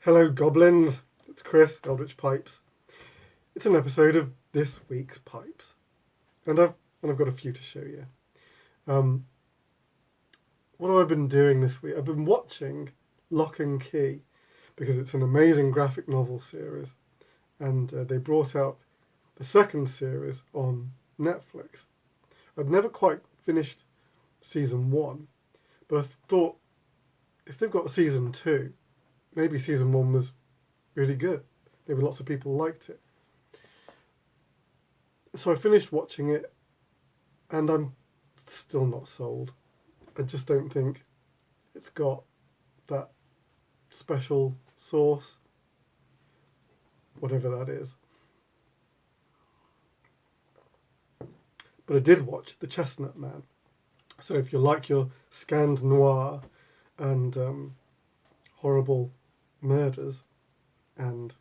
Hello goblins, it's Chris, Eldritch Pipes. It's an episode of this week's Pipes. And I've got a few to show you. What have I been doing this week? I've been watching Lock and Key because it's an amazing graphic novel series. And they brought out the second series on Netflix. I'd never quite finished season 1, but I thought if they've got a season 2, maybe season 1 was really good. Maybe lots of people liked it. So I finished watching it, and I'm still not sold. I just don't think it's got that special sauce, whatever that is. But I did watch The Chestnut Man. So if you like your scanned noir and horrible murders and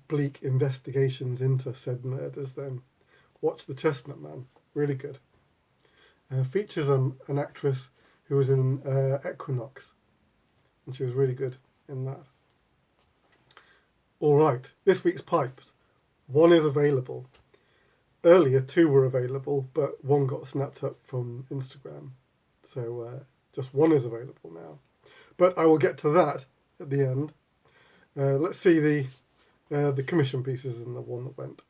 bleak investigations into said murders, then watch The Chestnut Man. Really good. Features an actress who was in Equinox, and she was really good in that. All right, this week's Pipes. 1 is available. Earlier 2 were available, but 1 got snapped up from Instagram. So just 1 is available now. But I will get to that at the end. Let's see the commission pieces and the one that went.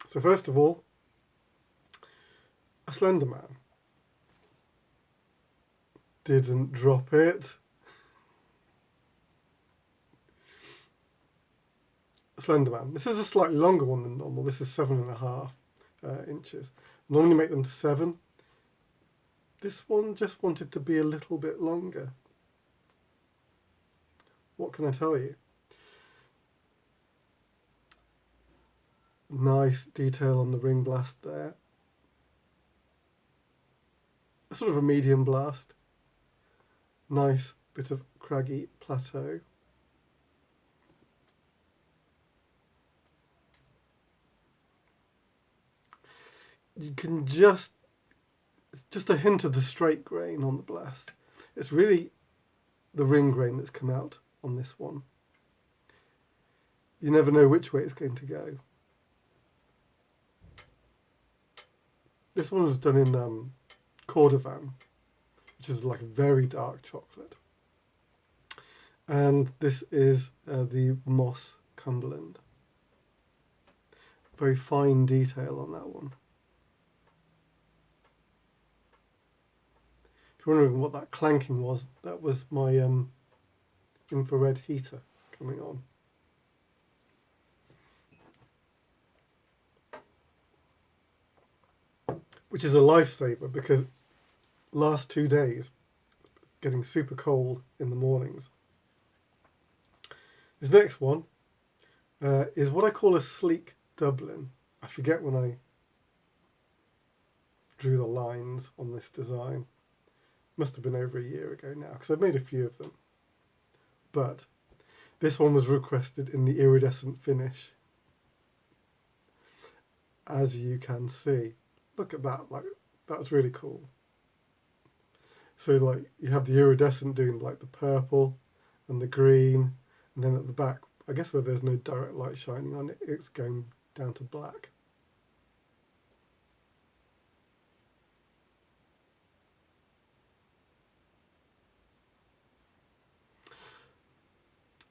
So first of all, A Slender Man. Didn't drop it. Slender Man. This is a slightly longer one than normal. This is 7.5 inches. Normally make them to 7. This one just wanted to be a little bit longer. What can I tell you? Nice detail on the ring blast there. A sort of a medium blast. Nice bit of craggy plateau. You can it's just a hint of the straight grain on the blast. It's really the ring grain that's come out on this one. You never know which way it's going to go. This one was done in Cordovan, which is like a very dark chocolate. And this is the Moss Cumberland. Very fine detail on that one. If you're wondering what that clanking was, that was my infrared heater coming on. Which is a lifesaver because last 2 days, getting super cold in the mornings. This next one is what I call a sleek Dublin. I forget when I drew the lines on this design. Must have been over a year ago now, because I've made a few of them. But this one was requested in the Iridescent Finish. As you can see. Look at that, like that's really cool. So like you have the iridescent doing like the purple and the green, and then at the back, I guess where there's no direct light shining on it, it's going down to black.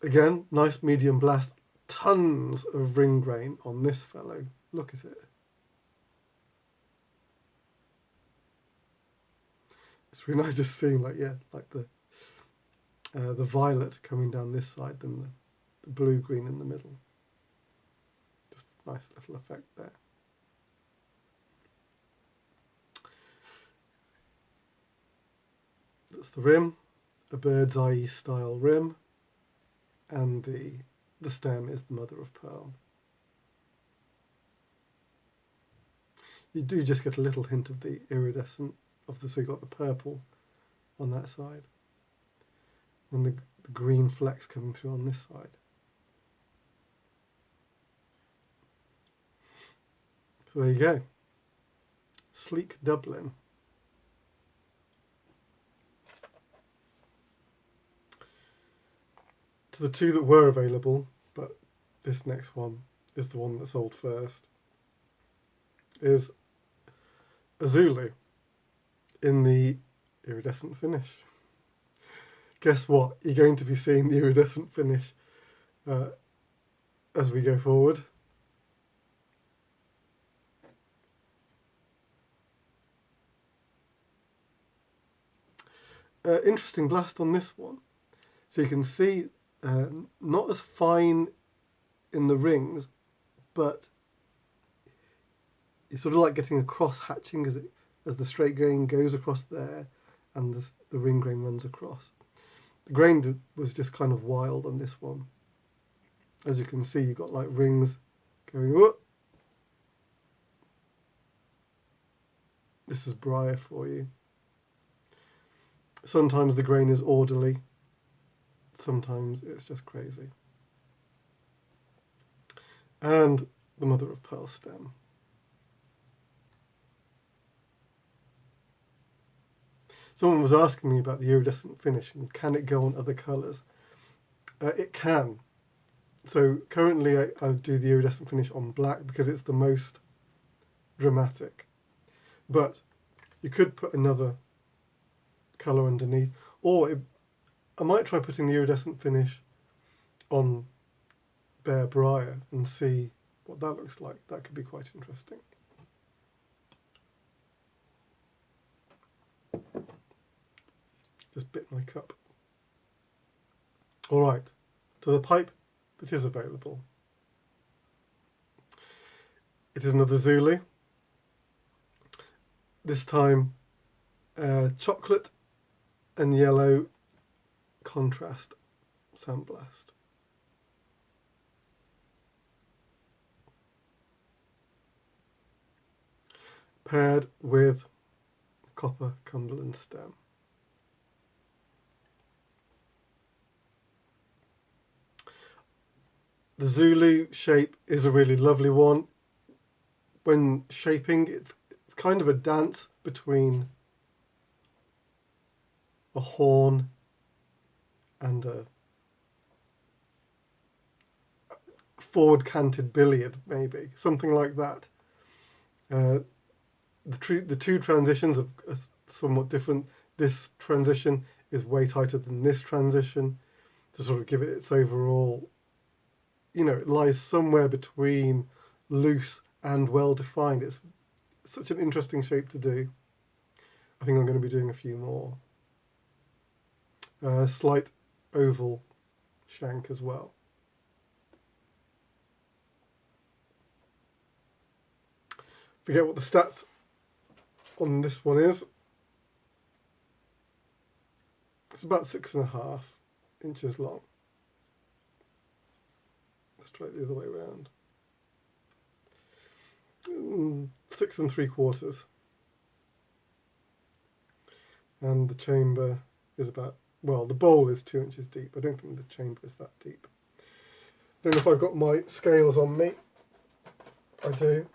Again, nice medium blast. Tons of ring grain on this fellow. Look at it. It's really nice just seeing like the violet coming down this side, then the blue green in the middle. Just a nice little effect there. That's the rim, a bird's eye style rim, and the stem is the mother of pearl. You do just get a little hint of the iridescent so you've got the purple on that side, and the green flecks coming through on this side. So there you go. Sleek Dublin. to the two that were available, but this next one is the one that sold first, is a Zulu in the Iridescent Finish. Guess what? You're going to be seeing the Iridescent Finish as we go forward. Interesting blast on this one. So you can see not as fine in the rings, but it's sort of like getting a cross hatching as the straight grain goes across there and the ring grain runs across. The grain was just kind of wild on this one. As you can see, you've got like rings going up. This is briar for you. Sometimes the grain is orderly, sometimes it's just crazy. And the mother of pearl stem. Someone was asking me about the iridescent finish and can it go on other colours? It can. So currently I do the iridescent finish on black because it's the most dramatic. But you could put another colour underneath, or I might try putting the iridescent finish on bare briar and see what that looks like. That could be quite interesting. Just bit my cup. All right, to the pipe that is available. It is another Zulu. This time chocolate and yellow contrast sandblast. Paired with copper Cumberland stem. The Zulu shape is a really lovely one. When shaping, it's kind of a dance between a horn and a forward canted billiard, maybe something like that. The two transitions are somewhat different. This transition is way tighter than this transition to sort of give it its overall, it lies somewhere between loose and well defined. It's such an interesting shape to do. I think I'm going to be doing a few more. Slight oval shank as well. Forget what the stats on this one is. It's about 6.5 inches long. Let's try it the other way around. 6 3/4. And the chamber is about, well, the bowl is 2 inches deep. I don't think the chamber is that deep. I don't know if I've got my scales on me. I do.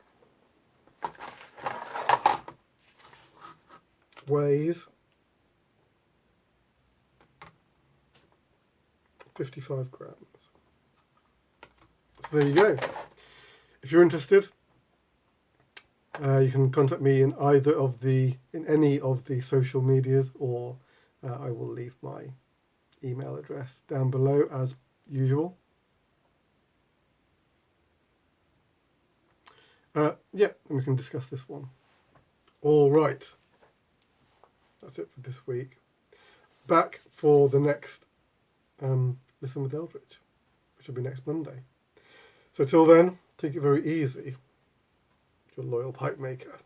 Weighs 55 grams. So there you go. If you're interested, you can contact me in any of the social medias, or I will leave my email address down below as usual. And we can discuss this one. All right. That's it for this week. Back for the next Listen with Eldritch, which will be next Monday. So till then, take it very easy. Your loyal pipe maker.